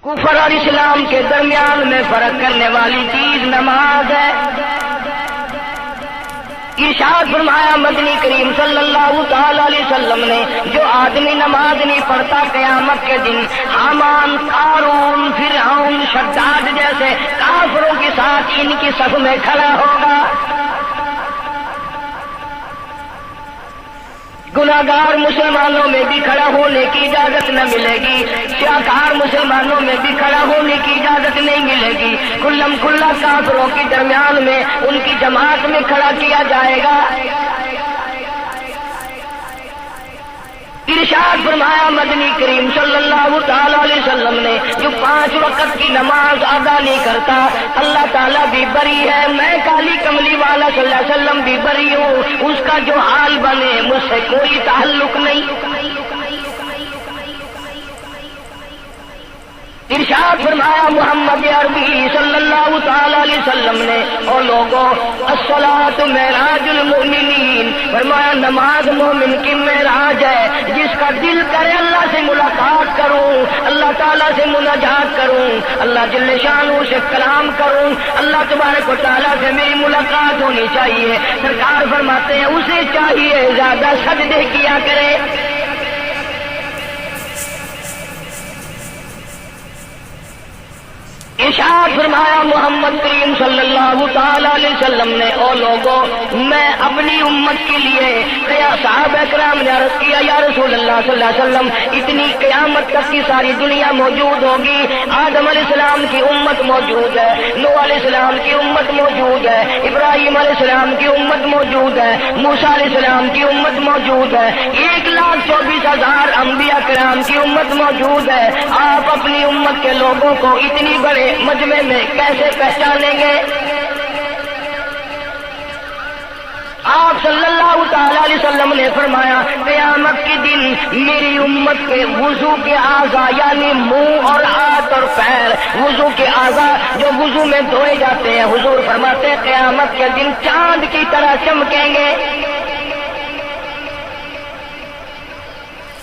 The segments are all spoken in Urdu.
کفر اور اسلام کے درمیان میں فرق کرنے والی چیز نماز ہے۔ ارشاد فرمایا مدنی کریم صلی اللہ تعالی علیہ وسلم نے، جو آدمی نماز نہیں پڑھتا قیامت کے دن حامان، قارون، فرعون، شداد جیسے کافروں کے ساتھ ان کی صف میں کھڑا ہوگا۔ گناہگار مسلمانوں میں بھی کھڑا ہونے کی اجازت نہ ملے گی، سیاکار مسلمانوں میں بھی کھڑا ہونے کی اجازت نہیں ملے گی، کلم کھلا کافروں کے درمیان میں ان کی جماعت میں کھڑا کیا جائے گا۔ ارشاد فرمایا مدنی کریم صلی اللہ تعالی علیہ وسلم نے، جو 5 وقت کی نماز ادا نہیں کرتا اللہ تعالیٰ بھی بری ہے، میں کالی کملی والا صلی اللہ علیہ وسلم بھی بری ہوں، اس کا جو حال بنے مجھ سے کوئی تعلق نہیں۔ ارشاد فرمایا محمد عربی صلی اللہ تعالی علیہ وسلم نے، اور لوگوں الصلاۃ معراج المؤمنین، فرمایا نماز مومن کی معراج ہے، جس کا دل کرے اللہ سے ملاقات کروں، اللہ تعالیٰ سے مناجات کروں، اللہ جل شانہ سے کلام کروں، اللہ تبارک و تعالیٰ سے میری ملاقات ہونی چاہیے۔ سرکار فرماتے ہیں اسے چاہیے زیادہ سجدے کیا کرے۔ ارشاد فرمایا محمد کریم صلی اللہ تعالی علیہ وسلم نے، او لوگوں میں اپنی امت کے لیے، صحابہ کرام نے عرض کیا یا رسول اللہ صلی اللہ علیہ وسلم اتنی قیامت تک کی ساری دنیا موجود ہوگی، آدم علیہ السلام کی امت موجود ہے، نوح علیہ السلام کی امت موجود ہے، ابراہیم علیہ السلام کی امت موجود ہے، موسیٰ علیہ السلام کی امت موجود ہے، 1,24,000 انبیاء کرام کی امت موجود ہے، آپ اپنی امت کے لوگوں کو اتنی بڑے مجمع میں کیسے پہچانیں گے؟ آپ صلی اللہ تعالی علیہ وسلم نے فرمایا قیامت کے دن میری امت کے وضو کے اعضاء یعنی منہ اور ہاتھ اور پیر، وضو کے اعضاء جو وضو میں دھوئے جاتے ہیں، حضور فرماتے ہیں قیامت کے دن چاند کی طرح چمکیں گے،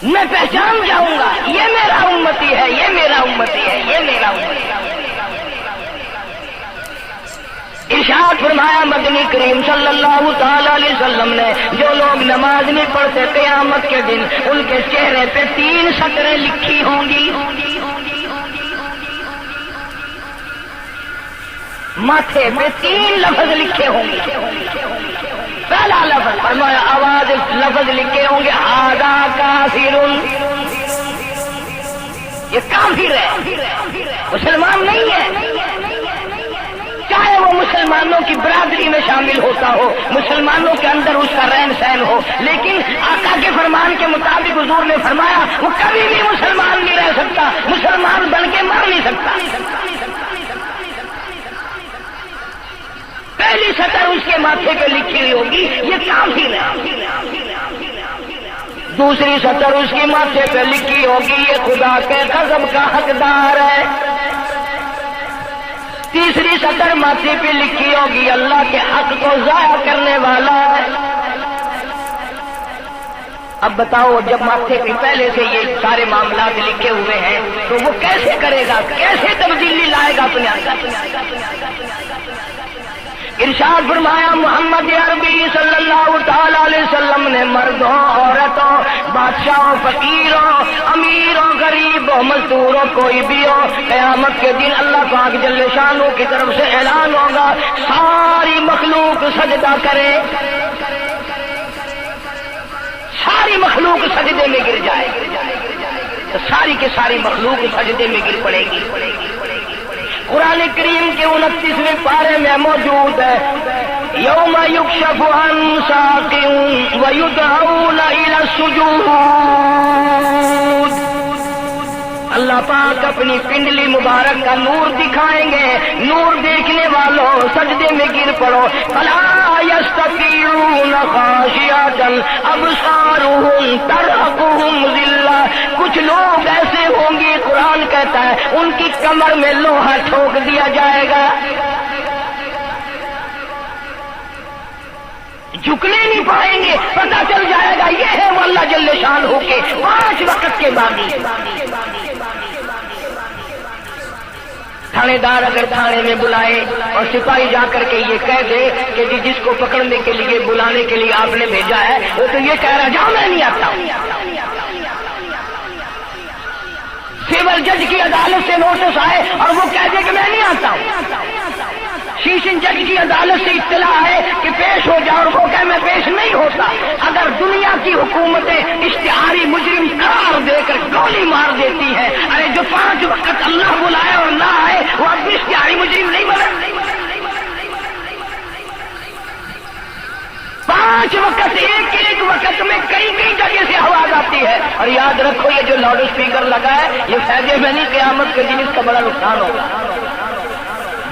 میں پہچان جاؤں گا یہ میرا امتی ہے، یہ میرا امتی ہے، یہ میرا امتی ہے۔ ارشاد فرمایا مدنی کریم صلی اللہ تعالی علیہ وسلم نے، جو لوگ نماز نہیں پڑھتے قیامت کے دن ان کے چہرے پہ 3 سطریں لکھی ہوں گی، ماتھے پہ 3 لفظ لکھے ہوں گے۔ پہلا لفظ فرمایا آواز لفظ لکھے ہوں گے ھذا کافر، یہ کافر ہے، مسلمان نہیں ہے، چاہے وہ مسلمانوں کی برادری میں شامل ہوتا ہو، مسلمانوں کے اندر اس کا رہن سہن ہو، لیکن آقا کے فرمان کے مطابق حضور نے فرمایا وہ کبھی بھی مسلمان نہیں رہ سکتا، مسلمان بن کے مر نہیں سکتا۔ پہلی سطر اس کے ماتھے پہ لکھی ہوئی ہوگی یہ کافر ہے، دوسری سطر اس کے ماتھے پہ لکھی ہوگی یہ خدا کے غضب کا حقدار ہے، تیسری سطر ماتھے پہ لکھی ہوگی اللہ کے حق کو ضائع کرنے والا ہے۔ اب بتاؤ جب ماتھے پہ پہلے سے یہ سارے معاملات لکھے ہوئے ہیں تو وہ کیسے کرے گا، کیسے تبدیلی لائے گا اپنے اندر؟ ارشاد فرمایا محمد عربی صلی اللہ تعالی علیہ وسلم نے، مردوں عورتوں بادشاہوں فقیروں امیروں غریبوں مزدوروں کوئی بھی ہو، قیامت کے دن اللہ پاک جل شانہ کی طرف سے اعلان ہوگا ساری مخلوق سجدہ کرے، ساری مخلوق سجدے میں گر جائے، تو ساری کی ساری مخلوق سجدے میں گر پڑے گی۔ قرآن کریم کے 29ویں پارے میں موجود ہے یوم یکشف عن ساق ویدعون الی السجود، اللہ پاک اپنی پنڈلی مبارک کا نور دکھائیں گے، نور دیکھنے والوں سجدے میں گر پڑو، فلا یستطیعون خاشعۃ ابصارهم ترهقهم ذلہ، کچھ لوگ ایسے ہوں گے قرآن کہتا ہے ان کی کمر میں لوہا ٹھوک دیا جائے گا، جھکنے نہیں پائیں گے، پتہ چل جائے گا یہ ہے وہ اللہ جل شانہ کے 5 وقت کے باغی۔ تھانے دار اگر تھانے میں بلائے اور سپاہی جا کر کے یہ کہہ دے کہ جی جس کو پکڑنے کے لیے بلانے کے لیے آپ نے بھیجا ہے وہ تو یہ کہہ رہا جاؤ میں نہیں آتا ہوں. سول جج کی عدالت سے نوٹس آئے اور وہ کہہ دے کہ میں نہیں آتا ہوں. سیشن جج کی عدالت سے اطلاع ہے کہ پیش ہو جاؤ اور وہ کہے میں پیش نہیں ہوتا. اگر دنیا کی حکومتیں اشتہاری مجرم قرار دے کر گولی مار دیتی ہے، ارے جو 5 وقت اللہ بلائے اور نہ آئے وہ اپنی اشتہاری مجرم نہیں بنے. 5 وقت ایک وقت میں کئی جگہ سے آواز آتی ہے. اور یاد رکھو یہ جو لاؤڈ اسپیکر لگا ہے یہ فیض میں نہیں، قیامت کے دن اس کا بڑا نقصان ہوگا.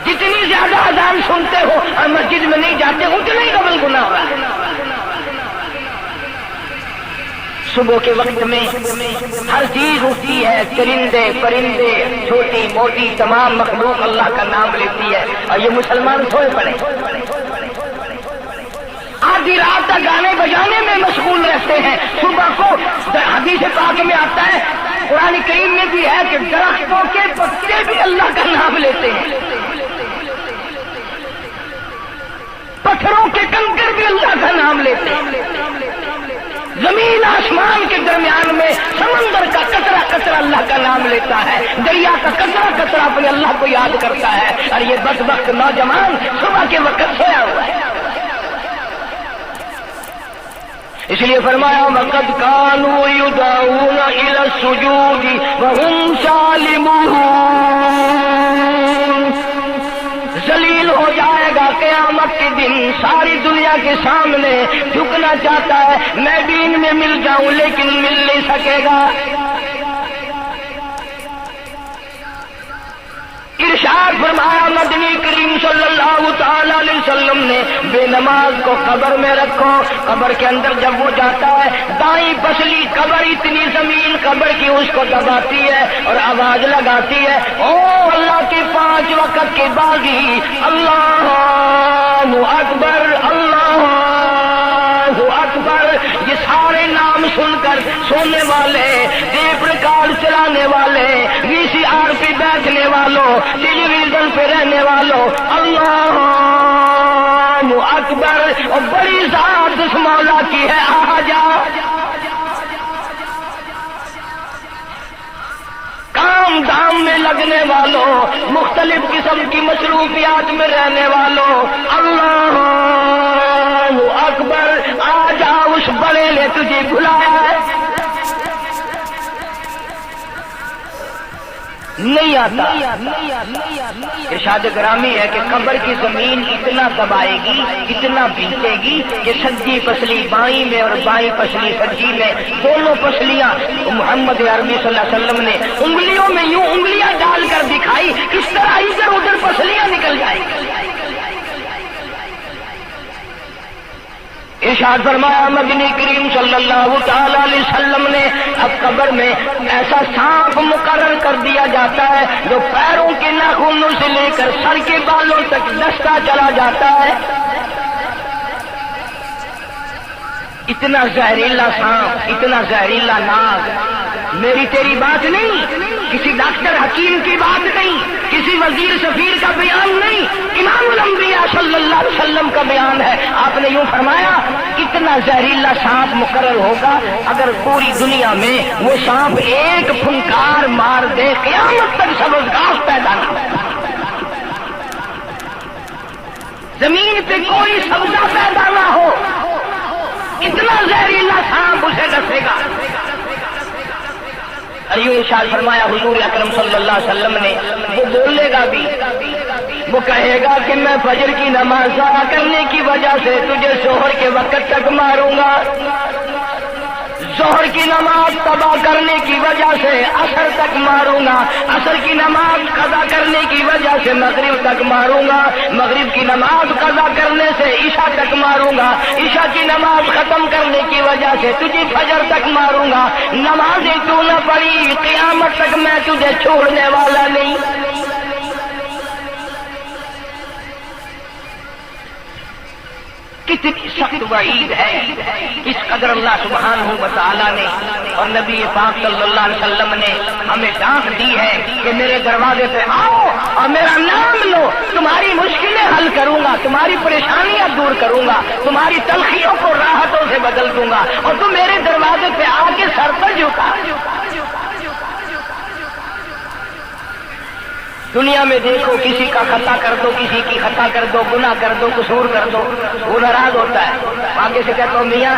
جتنی زیادہ اذان سنتے ہو اور مسجد میں نہیں جاتے اتنا ہی ڈبل گناہ ہو رہا ہے. صبح کے وقت میں ہر چیز اٹھتی ہے، چرندے پرندے چھوٹی موٹی تمام مخلوق اللہ کا نام لیتی ہے اور یہ مسلمان سوئے پڑے آدھی رات تک گانے بجانے میں مشغول رہتے ہیں. صبح کو حدیث پاک میں آتا ہے، قرآن کریم میں بھی ہے کہ درختوں کے پتے بھی اللہ کا نام لیتے ہیں، پتھروں کے کنکر بھی اللہ کا نام لیتے ہیں، زمین آسمان کے درمیان میں سمندر کا قطرہ قطرہ اللہ کا نام لیتا ہے، دریا کا قطرہ قطرہ اپنے اللہ کو یاد کرتا ہے. اور یہ بدبخت نوجوان صبح کے وقت سویا ہوا ہے. اس لیے فرمایا وَقَدْ كَانُوا يُدْعَوْنَ إِلَى السُّجُودِ وَهُمْ سَالِمُونَ. ذلیل ہو جائے گا قیامت کے دن، ساری دنیا کے سامنے جھکنا چاہتا ہے میں بھی ان میں مل جاؤں لیکن مل نہیں سکے گا. ارشاد فرمایا مدنی کریم صلی اللہ تعالی علیہ وسلم نے بے نماز کو قبر میں رکھو. قبر کے اندر جب وہ جاتا ہے دائیں پسلی قبر اتنی زمین قبر کی اس کو دباتی ہے اور آواز لگاتی ہے او اللہ کے 5 وقت کے باغی اللہ اکبر اللہ اکبر. یہ سارے نام سن کر سونے والے، ٹیپ ریکارڈ چلانے والے، وی سی آر پہ بیٹھنے والوں، ٹیلی ویژن پہ رہنے والوں اللہ اکبر. اور بڑی ذات اس مولا کی ہے آ جا. کام دام میں لگنے والوں، مختلف قسم کی مصروفیات میں رہنے والوں اللہ اکبر. آ جا اس بڑے نے تجھے بلایا ہے. نہیں آتا. ارشاد گرامی ہے کہ قبر کی زمین اتنا دبائے گی اتنا بھینچے گی کہ سجی پسلی بائیں میں اور بائیں پسلی سجی میں دونوں پسلیاں محمد عربی صلی اللہ علیہ وسلم نے انگلیوں میں یوں انگلیاں ڈال کر دکھائی کس طرح ادھر ادھر پسلیاں نکل جائیں. ارشاد فرمایا مدنی کریم صلی اللہ تعالی علیہ وسلم نے اب قبر میں ایسا سانپ مقرر کر دیا جاتا ہے جو پیروں کے ناخنوں سے لے کر سر کے بالوں تک دستا چلا جاتا ہے. اتنا زہریلا سانپ، اتنا زہریلا ناگ. میری تیری بات نہیں، کسی ڈاکٹر حکیم کی بات نہیں، کسی وزیر سفیر کا بیان نہیں، امام الانبیاء صلی اللہ علیہ وسلم کا بیان ہے. آپ نے یوں فرمایا اتنا زہریلا سانپ مقرر ہوگا اگر پوری دنیا میں وہ سانپ ایک پھنکار مار دے قیامت تک سبز گھاس پیدا نہ ہو. زمین پہ کوئی سبزہ پیدا نہ ہو، اتنا زہریلا سانپ اسے ڈسے گا. یوں ارشاد فرمایا حضور اکرم صلی اللہ علیہ وسلم نے وہ بولے گا بھی، وہ کہے گا کہ میں فجر کی نماز ضائع کرنے کی وجہ سے تجھے ظہر کے وقت تک ماروں گا، ظہر کی نماز تباہ کرنے کی وجہ سے عصر تک ماروں گا، عصر کی نماز قضا کرنے کی وجہ سے مغرب تک ماروں گا، مغرب کی نماز قضا کرنے سے عشاء تک ماروں گا، عشاء کی نماز ختم کرنے کی وجہ سے تجھے فجر تک ماروں گا. نمازیں تو نہ پڑھی قیامت تک میں تجھے چھوڑنے والا نہیں. کتنی سخت وعید ہے. اس قدر اللہ سبحانہ و تعالی نے اور نبی پاک صلی اللہ علیہ وسلم نے ہمیں ڈانٹ دی ہے کہ میرے دروازے پہ آؤ اور میرا نام لو، تمہاری مشکلیں حل کروں گا، تمہاری پریشانیاں دور کروں گا، تمہاری تلخیوں کو راحتوں سے بدل دوں گا، اور تم میرے دروازے پہ آ کے سر پر جھکا. دنیا میں دیکھو کسی کا خطا کر دو، کسی کی خطا کر دو، گناہ کر دو، قصور کر دو، وہ ناراض ہوتا ہے. آگے سے کہتا ہوں میاں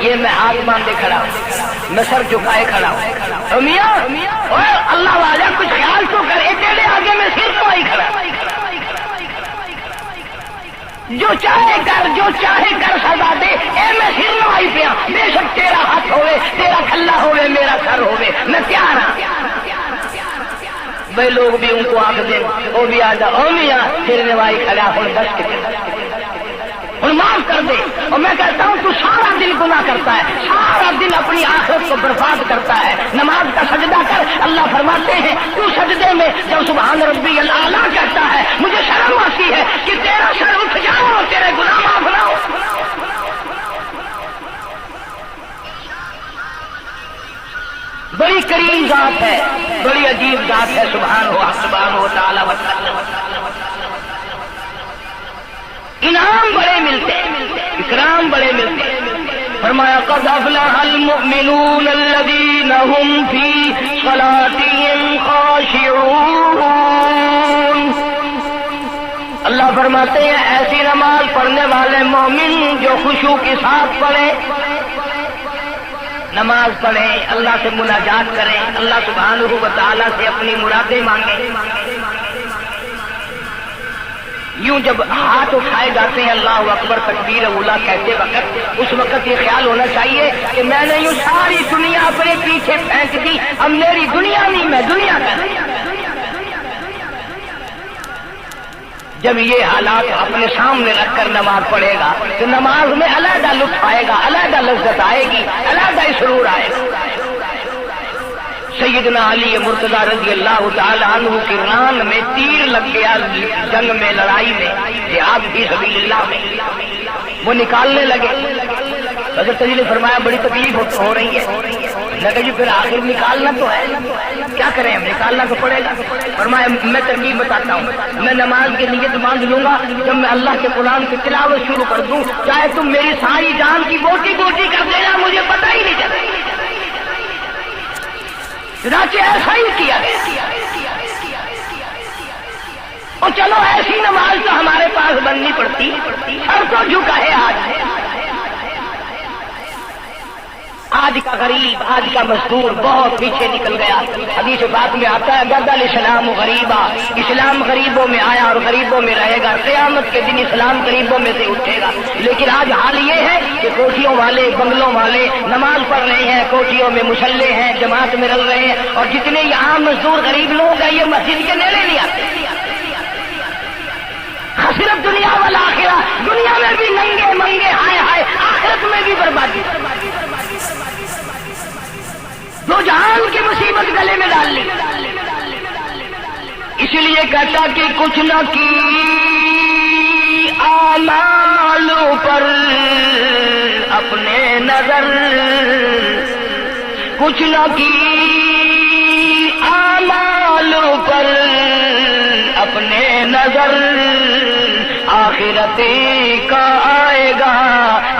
یہ میں ہاتھ باندھے کھڑا ہوں، میں سر جھکائے کھڑا ہوں. میاں اوے اللہ والا کچھ خیال تو کرے، تیرے آگے میں سر تو ہی کھڑا. جو چاہے کر، جو چاہے کر سزا دے، اے میں سر نوائی پیا، بے شک تیرا ہاتھ ہوئے، تیرا کھلا ہوئے، میرا سر ہوئے، میں تیار ہوں. بھائی لوگ بھی ان کو آنکھ دیں، وہ بھی آ جا، او میاں پھر نوائی کھڑا ہوں، دس کے اور معاف کر دے. اور میں کہتا ہوں تو سارا دن گناہ کرتا ہے، سارا دن اپنی آخرت کو برباد کرتا ہے. نماز کا سجدہ کر، اللہ فرماتے ہیں تو سجدے میں جب سبحان ربی الاعلیٰ کہتا ہے مجھے شرم آتی ہے کہ تیرا سر اٹھ جاؤ اور تیرے گناہ معاف نہ ہو. بڑی کریم ذات ہے، بڑی عجیب ذات ہے سبحانہ و تعالی و تعالی. انعام بڑے ملتے ہیں، اکرام بڑے ملتے ہیں. فرمایا قد افلح المؤمنون الذین هم فی صلاتهم خاشعون. اللہ فرماتے ہیں ایسی نماز پڑھنے والے مومن جو خشوع کے ساتھ پڑھے، نماز پڑھیں، اللہ سے مناجات کریں، اللہ سبحانہ و تعالیٰ سے اپنی مرادیں مانگیں. یوں جب ہاتھ اٹھائے جاتے ہیں اللہ اکبر تکبیر اولا کہتے وقت، اس وقت یہ خیال ہونا چاہیے کہ میں نے یوں ساری دنیا اپنے پیچھے پھینک دی، اب میری دنیا نہیں، میں دنیا کا. جب یہ حالات اپنے سامنے رکھ کر نماز پڑھے گا تو نماز میں علیحدہ لطف آئے گا، علیحدہ لذت آئے گی، علیحدہ سرور آئے گا. سیدنا علی مرتضیٰ رضی اللہ تعالی عنہ کی ران میں تیر لگ گیا جنگ میں، لڑائی میں، جہاد فی سبیل اللہ میں. وہ نکالنے لگے، حضرت علی نے فرمایا بڑی تکلیف ہو رہی ہے. لگا جی پھر آخر نکالنا تو ہے، کیا کریں ہم، نکالنا تو پڑے گا. فرمایا میں ترکیب بتاتا ہوں، میں نماز کی نیت باندھ لوں گا، جب میں اللہ کے قرآن کی تلاوت شروع کر دوں چاہے تم میری ساری جان کی بوٹی بوٹی کر دینا، مجھے پتہ ہی نہیں چلے. چنانچہ ایسا ہی کیا گیا. اور چلو ایسی نماز تو ہمارے پاس بننی پڑتی، سر کو جھکا ہے. آج کا غریب، آج کا مزدور بہت پیچھے نکل گیا. حدیث بات میں آتا ہے گدا الاسلام غریبا، اسلام غریبوں میں آیا اور غریبوں میں رہے گا، قیامت کے دن اسلام غریبوں میں سے اٹھے گا. لیکن آج حال یہ ہے کہ کوٹھیوں والے، بنگلوں والے نماز پڑھ رہے ہیں، کوٹھیوں میں مسلح ہیں، جماعت میں رل رہے ہیں، اور جتنے یہاں مزدور غریب لوگ ہیں یہ مسجد کے نیڑے نہیں آتے. خسرت دنیا والآخرہ، دنیا میں بھی ننگے منگے ہائے ہائے، آخرت میں بھی بربادی. دو جہان کی مصیبت گلے میں ڈال لی. اس لیے کہتا کہ کچھ نہ کی اعمالوں پر اپنے نظر، کچھ نہ کی اعمالوں پر اپنے نظر، آخرت کا آئے گا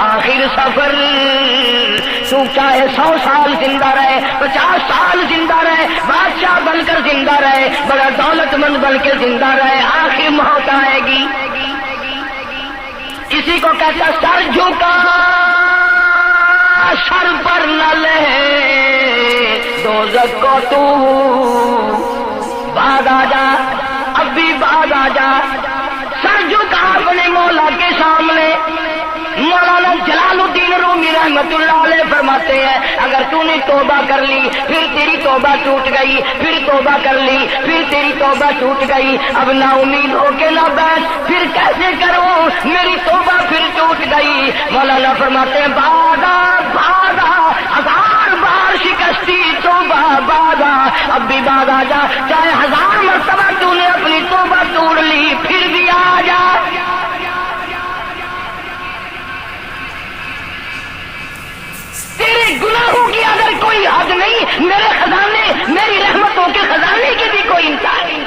آخر سفر. تو چاہے 100 سال زندہ رہے، 50 سال زندہ رہے، بادشاہ بن کر زندہ رہے، بڑا دولت مند بن کے زندہ رہے، آخر موت آئے گی. کسی کو کہتا سر جھکا سر پر نہ لے دوزخ کو تو بعد آ جا، اب بھی بعد آ جا. سر جھکا اپنے مولا کے سامنے. مولانا جلال الدین رومی رحمت اللہ علیہ فرماتے ہیں اگر تو نے توبہ کر لی پھر تیری توبہ ٹوٹ گئی، پھر توبہ کر لی پھر تیری توبہ ٹوٹ گئی، اب نا امید ہو کے نہ بیٹھ، پھر کیسے کروں میری توبہ پھر ٹوٹ گئی. مولانا فرماتے ہیں بادا بادا 1000 بار شکستی توبہ بادا، اب بھی بعد آ جا، چاہے 1000 مرتبہ تو نے اپنی توبہ توڑ لی پھر بھی آ جا. رحمتوں کے خزانے کی بھی کوئی انتہا نہیں۔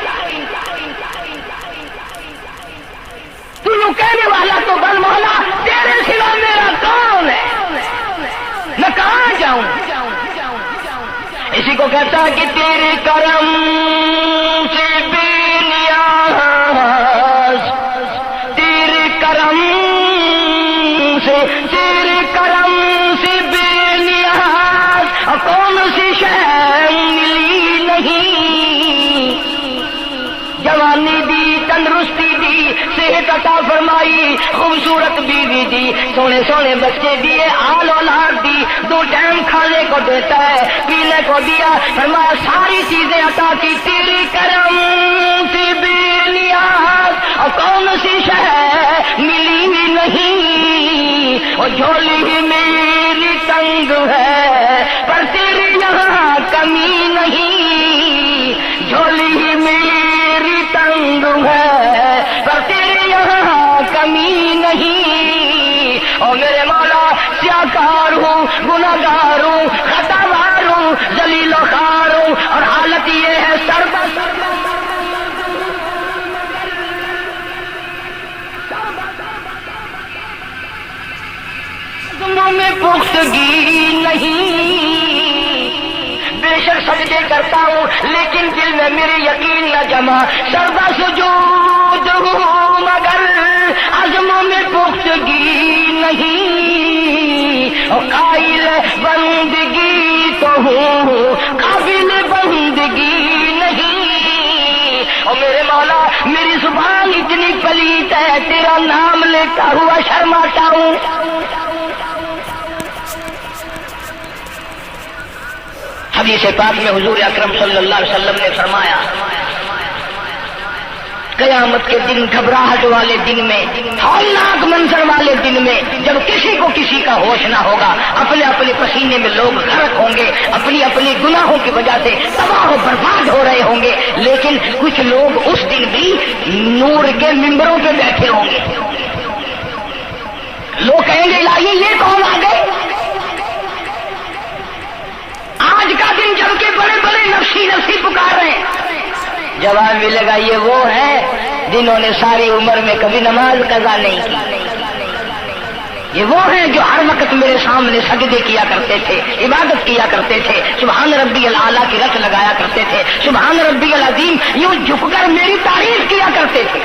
تو یوں کہنے والا تو بل مولا تیرے سوا میرا کون ہے، میں کہاں جاؤں؟ اسی کو کہتا کہ تیرے کرم سے بے نیاز، تیرے کرم سے بے نیاز، کون سی شے ملی نہیں، جوانی دی تندرستی دی، صحت عطا فرمائی، خوبصورت بیوی دی، سونے سونے بچے دیے، آل اولاد دی، 2 ٹائم کھانے کو دیتا ہے، پینے کو دیا، فرمایا ساری چیزیں عطا کی، تیری کرم سے بے نیاز، اور کون سی شے ملی نہیں، اور جھولی میری تنگ ہے پر تیرے یہاں کمی نہیں، جھولی میری تنگ ہے پر تیرے یہاں کمی نہیں، اور میرے مولا سیاکار ہوں، گناہگار ہوں، خطاوار ہوں، ذلیل و خوار ہوں، اور حالت یہ ہے سربت میں پختگی نہیں، بے شک سجدے کرتا ہوں لیکن دل میں میرے یقین نہ جمع، سربا سجود ہوں مگر عزموں میں پختگی نہیں، اور قائل بندگی تو ہوں قابل بندگی نہیں، اور میرے مولا میری زبان اتنی پلیت ہے تیرا نام لیتا ہوا شرماتا ہوں۔ حدیث پاک میں حضور اکرم صلی اللہ علیہ وسلم نے فرمایا قیامت کے دن، گھبراہٹ والے دن میں، ہولناک منظر والے دن میں، جب کسی کو کسی کا ہوش نہ ہوگا، اپنے اپنے پسینے میں لوگ غرق ہوں گے، اپنی اپنی گناہوں کی وجہ سے تباہ و برباد ہو رہے ہوں گے، لیکن کچھ لوگ اس دن بھی نور کے ممبروں پہ بیٹھے ہوں گے، لوگ کہیں گے لائیے یہ کون آ گئے؟ آج کا دن جب کہ بڑے بڑے نفسی پکار رہے ہیں، جواب ملے گا یہ وہ ہے جنہوں نے ساری عمر میں کبھی نماز قضا نہیں کی، یہ وہ ہیں جو ہر وقت میرے سامنے سجدے کیا کرتے تھے، عبادت کیا کرتے تھے، سبحان ربی الاعلیٰ کی رت لگایا کرتے تھے، سبحان ربی العظیم یوں جھک کر میری تعریف کیا کرتے تھے۔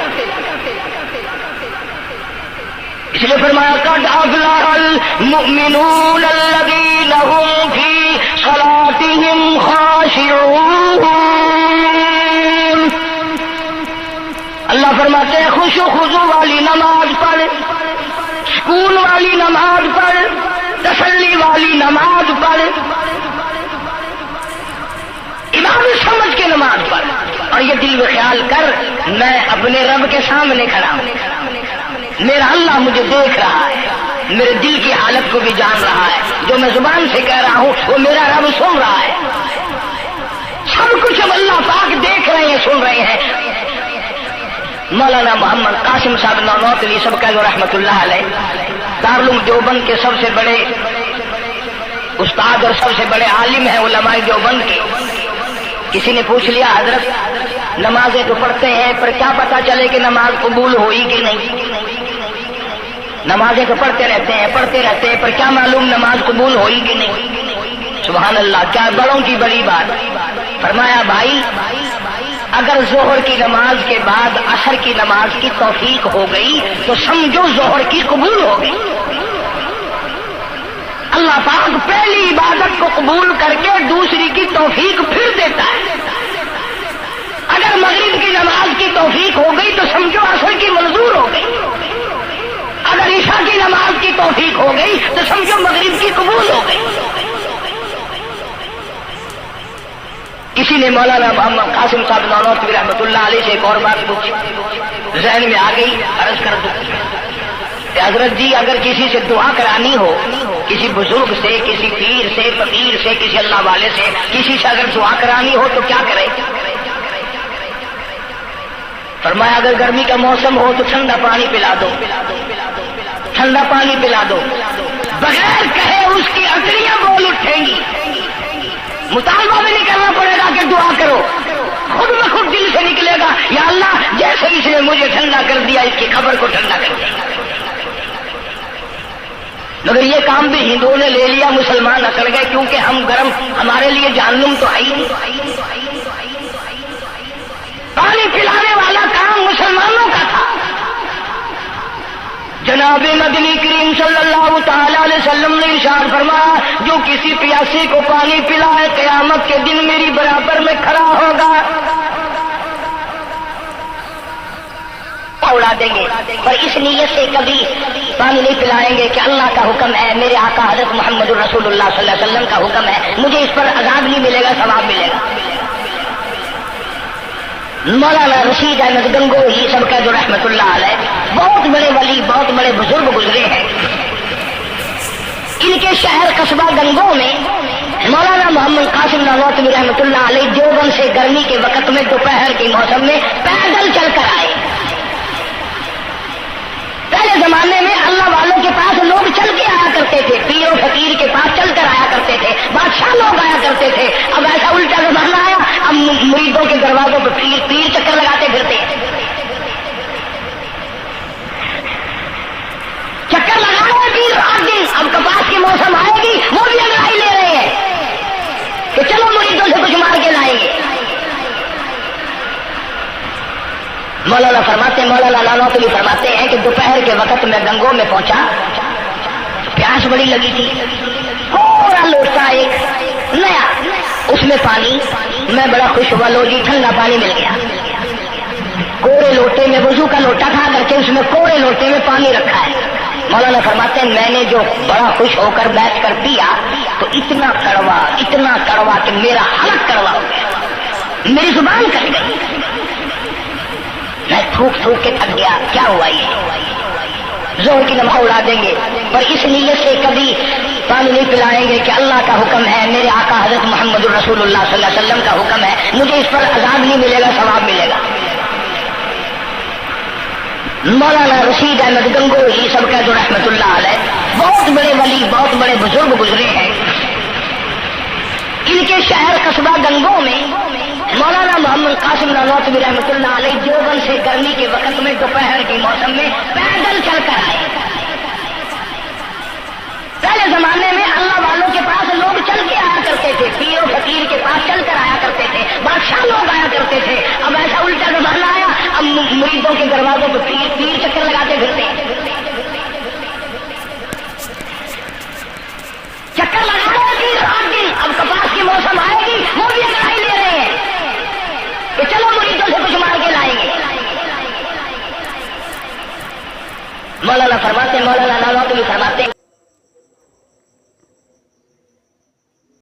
اس لیے فرمایا قد افلح المؤمنون الذین هم فی صلاتهم خاشعون، اللہ فرماتے ہیں خوش و خضوع والی نماز پڑھ، سکون والی نماز پڑھ، تسلی والی نماز پڑھ، عبادت سمجھ کے نماز پڑھ، اور یہ دل میں خیال کر میں اپنے رب کے سامنے کھڑا ہوں، میرا اللہ مجھے دیکھ رہا ہے، میرے دل کی حالت کو بھی جان رہا ہے، جو میں زبان سے کہہ رہا ہوں وہ میرا رب سن رہا ہے، سب کچھ اب اللہ پاک دیکھ رہے ہیں، سن رہے ہیں۔ مولانا محمد قاسم صاحب نانوتوی سب کا رحمت اللہ علیہ دارالعلوم دیوبند کے سب سے بڑے استاد اور سب سے بڑے عالم ہیں علماء دیوبند کے، کسی نے پوچھ لیا حضرت نمازیں تو پڑھتے ہیں پر کیا پتا چلے کہ نماز قبول ہوئی کہ نہیں، نمازیں تو پڑھتے رہتے ہیں پر کیا معلوم نماز قبول ہوئی کہ نہیں، سبحان اللہ، کیا بڑوں کی بڑی بات۔ فرمایا بھائی اگر ظہر کی نماز کے بعد عصر کی نماز کی توفیق ہو گئی تو سمجھو ظہر کی قبول ہو گئی، اللہ پاک پہلی عبادت کو قبول کر کے دوسری کی توفیق پھر دیتا ہے، اگر مغرب کی نماز کی توفیق ہو گئی تو سمجھو عصر کی منظور ہو گئی، اگر عشاء کی نماز کی توفیق ہو گئی تو سمجھو مغرب کی قبول ہو گئی۔ کسی نے مولانا محمد قاسم صاحب نانوتوی رحمۃ اللہ علیہ سے ایک اور بات پوچھی، ذہن میں آ گئی، عرض کر دوں کہ حضرت جی اگر کسی سے دعا کرانی ہو، کسی بزرگ سے، کسی پیر سے، فقیر سے، کسی اللہ والے سے، کسی سے اگر دعا کرانی ہو تو کیا کرے؟ فرمایا اگر گرمی کا موسم ہو تو ٹھنڈا پانی پلا دو، ٹھنڈا پانی پلا دو، بغیر کہے اس کی اکڑیاں بول اٹھیں گی، مطالبہ بھی نہیں کرنا پڑے گا کہ دعا کرو، خود بخود دل سے نکلے گا یا اللہ جیسے اس نے مجھے ٹھنڈا کر دیا اس کی خبر کو ٹھنڈا کر دیا۔ مگر یہ کام بھی ہندوؤں نے لے لیا، مسلمان اکڑ گئے کیونکہ ہم گرم، ہمارے لیے جہنم تو آئی نہیں۔ پانی پلانے والا کام مسلمانوں کا تھا۔ جناب مدنی کریم صلی اللہ تعالی علیہ وسلم نے ارشاد فرمایا جو کسی پیاسی کو پانی پلائے قیامت کے دن میری برابر میں کھڑا ہوگا، اڑا دیں گے، اور اس نیت سے کبھی پانی نہیں پلائیں گے کہ اللہ کا حکم ہے، میرے آقا حضرت محمد الرسول اللہ صلی اللہ علیہ وسلم کا حکم ہے، مجھے اس پر عذاب نہیں ملے گا، ثواب ملے گا۔ مولانا رشید احمد گنگوہی سب کا جو رحمت اللہ علیہ، بہت بڑے ولی، بہت بڑے بزرگ گزرے ہیں۔ ان کے شہر قصبہ گنگو میں مولانا محمد قاسم نانوتوی رحمت اللہ علیہ دیوبند سے گرمی کے وقت میں دوپہر کے موسم میں پیدل چل کر آئے۔ پہلے زمانے میں اللہ والوں کے پاس لوگ چل کے آیا کرتے تھے، پیر و فقیر کے پاس چل کر آیا کرتے تھے، بادشاہ لوگ آیا کرتے تھے۔ اب ایسا الٹا زمانہ آیا، اب مریدوں کے دروازوں پہ پیر چکر لگاتے پھرتے ہیں۔ چکر لگا رہے پیر رات دن، اب کپاس کی موسم آئے گی وہ بھی انگڑائی لے رہے ہیں کہ چلو مریدوں سے کچھ مار کے لائیں گے۔ مولانا نانوتوی فرماتے ہیں کہ دوپہر کے وقت میں گنگو میں پہنچا، پیاس بڑی لگی تھی، پورا لوٹا ایک نیا، اس میں پانی، میں بڑا خوش ہوا، لو جی ٹھنڈا پانی مل گیا۔ کوڑے لوٹے میں، وضو کا لوٹا تھا اگرچہ اس میں کوڑے لوٹے میں پانی رکھا ہے۔ مولانا فرماتے ہیں میں نے جو بڑا خوش ہو کر بیٹھ کر پیا تو اتنا کڑوا کہ میرا حلق کڑوا ہو گیا، میری زبان کٹ گئی، میں تھوک کے تھک گیا۔ کیا ہوا یہ؟ زہر کی نماز اڑا دیں گے، پر اس نیت سے کبھی پانی نہیں پلائیں گے کہ اللہ کا حکم ہے، میرے آقا حضرت محمد الرسول اللہ صلی اللہ علیہ وسلم کا حکم ہے، مجھے اس پر عذاب نہیں ملے گا، ثواب ملے گا۔ مولانا رشید احمد گنگوہی سب کا جو رحمت اللہ علیہ، بہت بڑے ولی، بہت بڑے بزرگ گزرے ہیں۔ ان کے شہر قصبہ گنگو میں مولانا محمد قاسم نانوتوی رحمت اللہ علیہ دیوبند سے گرمی کے وقت میں دوپہر کے موسم میں پیدل چل کر آئے۔ پہلے زمانے میں اللہ والوں کے پاس لوگ چل کے آیا کرتے تھے، پیر و فقیر کے پاس چل کر آیا کرتے تھے، بادشاہ لوگ آیا کرتے تھے۔ اب ایسا الٹا زمانہ آیا، اب مریدوں کے دروازوں پہ پیر چکر لگاتے پھرتے ہیں۔ چکر لگا رہے پیر رات دن، اب کپاس کی موسم آئے گی وہ بھی انگڑائی لے رہے ہیں کہ چلو مریدوں سے کچھ مار کے لائیں گے۔ مولانا نانوتوی فرماتے